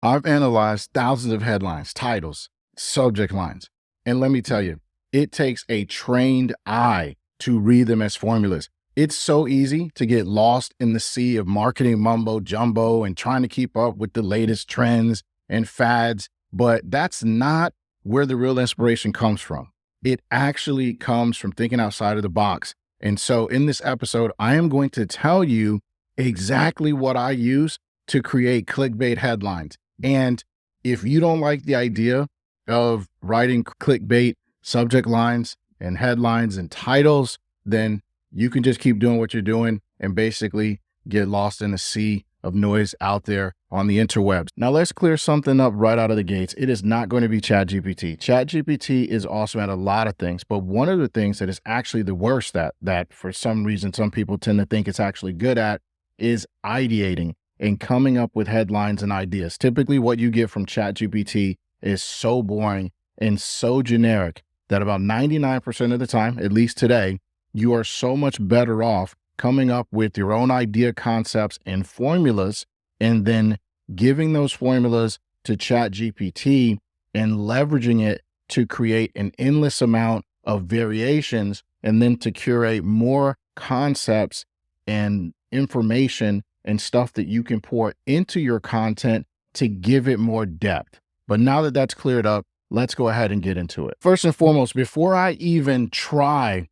I've analyzed thousands of headlines, titles, subject lines. And let me tell you, it takes a trained eye to read them as formulas. It's so easy to get lost in the sea of marketing mumbo jumbo and trying to keep up with the latest trends and fads. But that's not where the real inspiration comes from. It actually comes from thinking outside of the box. And so in this episode, I am going to tell you exactly what I use to create clickbait headlines. And if you don't like the idea of writing clickbait subject lines and headlines and titles, then you can just keep doing what you're doing and basically get lost in a sea of noise out there on the interwebs. Now let's clear something up right out of the gates. It is not going to be ChatGPT. ChatGPT is awesome at a lot of things, but one of the things that is actually the worst that for some reason some people tend to think it's actually good at is ideating and coming up with headlines and ideas. Typically what you get from ChatGPT is so boring and so generic that about 99% of the time, at least today, you are so much better off coming up with your own idea concepts and formulas, and then giving those formulas to ChatGPT and leveraging it to create an endless amount of variations, and then to curate more concepts and information and stuff that you can pour into your content to give it more depth. But now that that's cleared up, let's go ahead and get into it. First and foremost, before I even try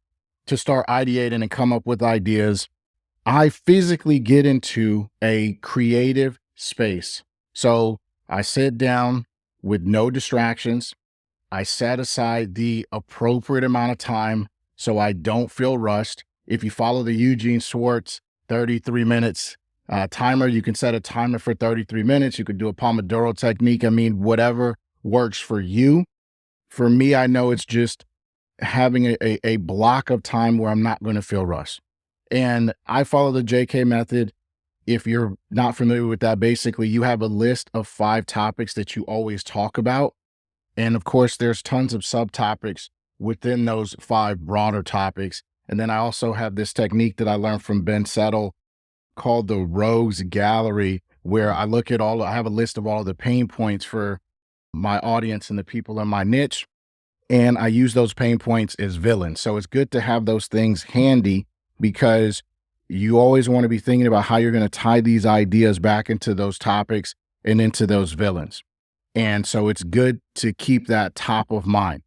to start ideating and come up with ideas, I physically get into a creative space. So I sit down with no distractions. I set aside the appropriate amount of time so I don't feel rushed. If you follow the Eugene Schwartz 33 minutes timer, you can set a timer for 33 minutes. You could do a Pomodoro technique. I mean, whatever works for you. For me, I know it's just having a block of time where I'm not going to feel rushed. And I follow the JK method. If you're not familiar with that, basically you have a list of 5 topics that you always talk about. And of course, there's tons of subtopics within those 5 broader topics. And then I also have this technique that I learned from Ben Settle called the Rogues Gallery, where I have a list of all the pain points for my audience and the people in my niche. And I use those pain points as villains. So it's good to have those things handy, because you always want to be thinking about how you're going to tie these ideas back into those topics and into those villains. And so it's good to keep that top of mind.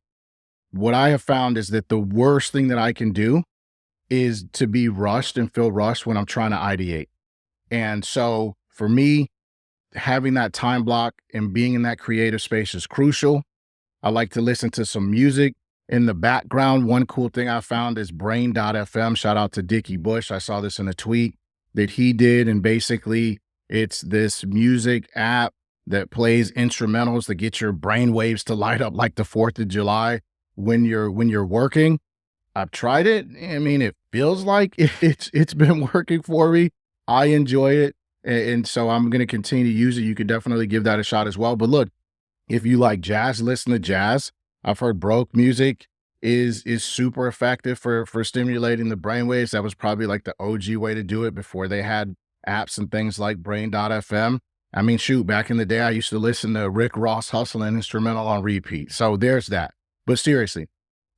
What I have found is that the worst thing that I can do is to be rushed and feel rushed when I'm trying to ideate. And so for me, having that time block and being in that creative space is crucial. I like to listen to some music in the background. One cool thing I found is brain.fm. Shout out to Dickie Bush. I saw this in a tweet that he did. And basically it's this music app that plays instrumentals that get your brain waves to light up like the 4th of July when you're working. I've tried it. I mean, it feels like it's been working for me. I enjoy it. And so I'm going to continue to use it. You can definitely give that a shot as well. But look, if you like jazz, listen to jazz. I've heard Baroque music is super effective for stimulating the brainwaves. That was probably like the OG way to do it before they had apps and things like brain.fm. I mean, shoot, back in the day, I used to listen to Rick Ross Hustling instrumental on repeat. So there's that. But seriously,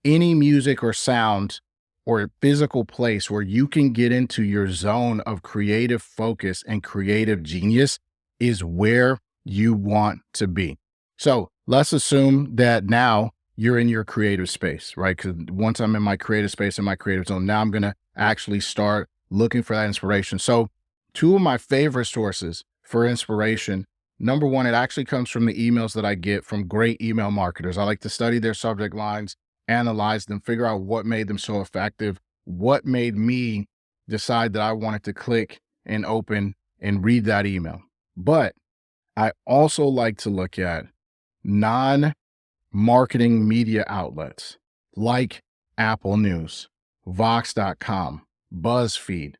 any music or sound or physical place where you can get into your zone of creative focus and creative genius is where you want to be. So let's assume that now you're in your creative space, right? Because once I'm in my creative space, in my creative zone, now I'm going to actually start looking for that inspiration. So 2 of my favorite sources for inspiration, number one, it actually comes from the emails that I get from great email marketers. I like to study their subject lines, analyze them, figure out what made them so effective, what made me decide that I wanted to click and open and read that email. But I also like to look at non-marketing media outlets like Apple News, Vox.com, BuzzFeed,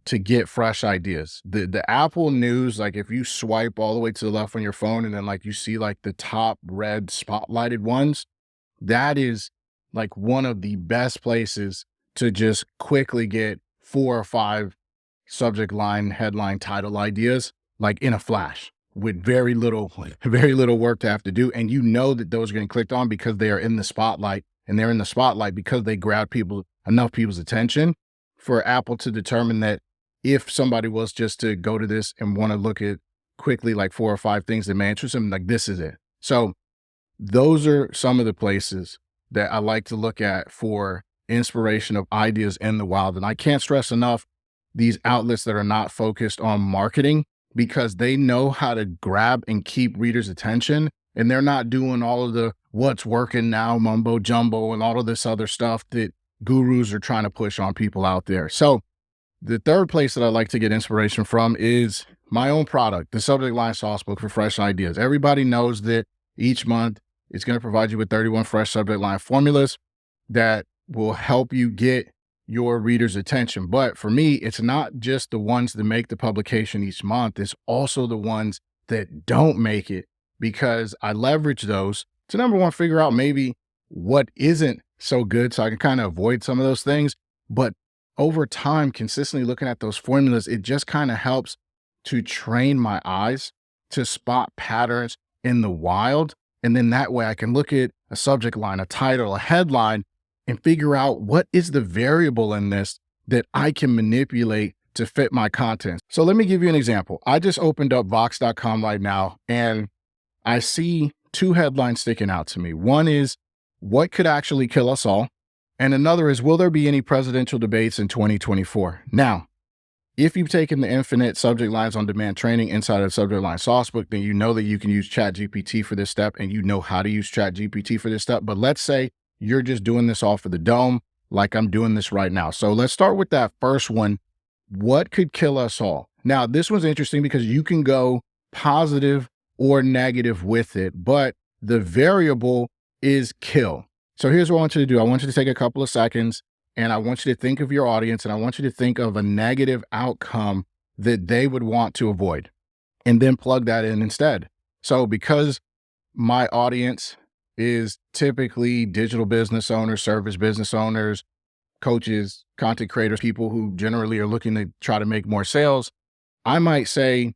to get fresh ideas. The Apple News, like if you swipe all the way to the left on your phone and then like you see like the top red spotlighted ones, that is like one of the best places to just quickly get 4 or 5 subject line, headline, title ideas, like in a flash, with very little work to have to do. And you know that those are getting clicked on because they are in the spotlight, and they're in the spotlight because they grab enough people's attention for Apple to determine that if somebody was just to go to this and want to look at quickly like 4 or 5 things that may interest them, like this is it. So those are some of the places that I like to look at for inspiration of ideas in the wild. And I can't stress enough these outlets that are not focused on marketing, because they know how to grab and keep readers' attention. And they're not doing all of the what's working now mumbo jumbo and all of this other stuff that gurus are trying to push on people out there. So the third place that I like to get inspiration from is my own product, the Subject Line Sauce Book for Fresh Ideas. Everybody knows that each month it's going to provide you with 31 fresh subject line formulas that will help you get your readers' attention. But for me, it's not just the ones that make the publication each month. It's also the ones that don't make it, because I leverage those to, number one, figure out maybe what isn't so good so I can kind of avoid some of those things. But over time, consistently looking at those formulas, it just kind of helps to train my eyes to spot patterns in the wild. And then that way I can look at a subject line, a title, a headline, and figure out what is the variable in this that I can manipulate to fit my content. So let me give you an example. I just opened up Vox.com right now, and I see 2 headlines sticking out to me. One is, what could actually kill us all? And another is, will there be any presidential debates in 2024? Now, if you've taken the infinite subject lines on demand training inside of the Subject Line Sauce Book, then you know that you can use ChatGPT for this step, and you know how to use ChatGPT for this step. But let's say you're just doing this off of the dome, like I'm doing this right now. So let's start with that first one. What could kill us all? Now, this one's interesting because you can go positive or negative with it, but the variable is kill. So here's what I want you to do. I want you to take a couple of seconds, and I want you to think of your audience, and I want you to think of a negative outcome that they would want to avoid, and then plug that in instead. So because my audience is typically digital business owners, service business owners, coaches, content creators, people who generally are looking to try to make more sales, I might say,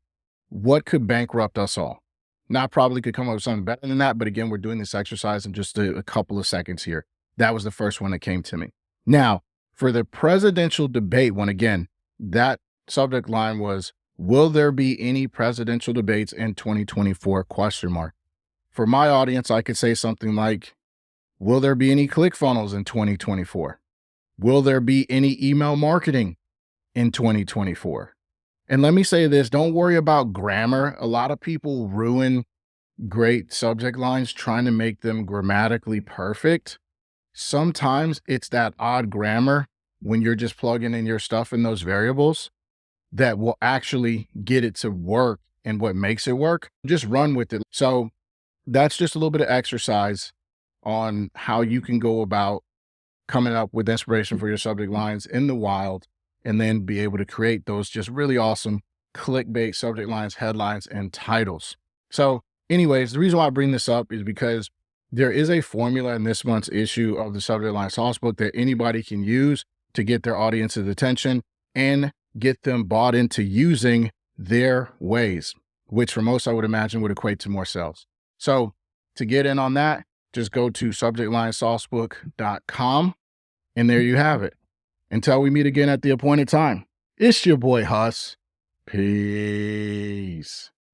what could bankrupt us all? Now, I probably could come up with something better than that, but again, we're doing this exercise in just a couple of seconds here. That was the first one that came to me. Now, for the presidential debate one, again, that subject line was, will there be any presidential debates in 2024? ? For my audience, I could say something like, will there be any ClickFunnels in 2024? Will there be any email marketing in 2024? And let me say this, don't worry about grammar. A lot of people ruin great subject lines trying to make them grammatically perfect. Sometimes it's that odd grammar when you're just plugging in your stuff in those variables that will actually get it to work, and what makes it work. Just run with it. So that's just a little bit of exercise on how you can go about coming up with inspiration for your subject lines in the wild, and then be able to create those just really awesome clickbait subject lines, headlines, and titles. So anyways, the reason why I bring this up is because there is a formula in this month's issue of the Subject Line Sauce Book that anybody can use to get their audience's attention and get them bought into using their ways, which for most I would imagine would equate to more sales. So to get in on that, just go to subjectlinesaucebook.com, and there you have it. Until we meet again at the appointed time, it's your boy Huss. Peace.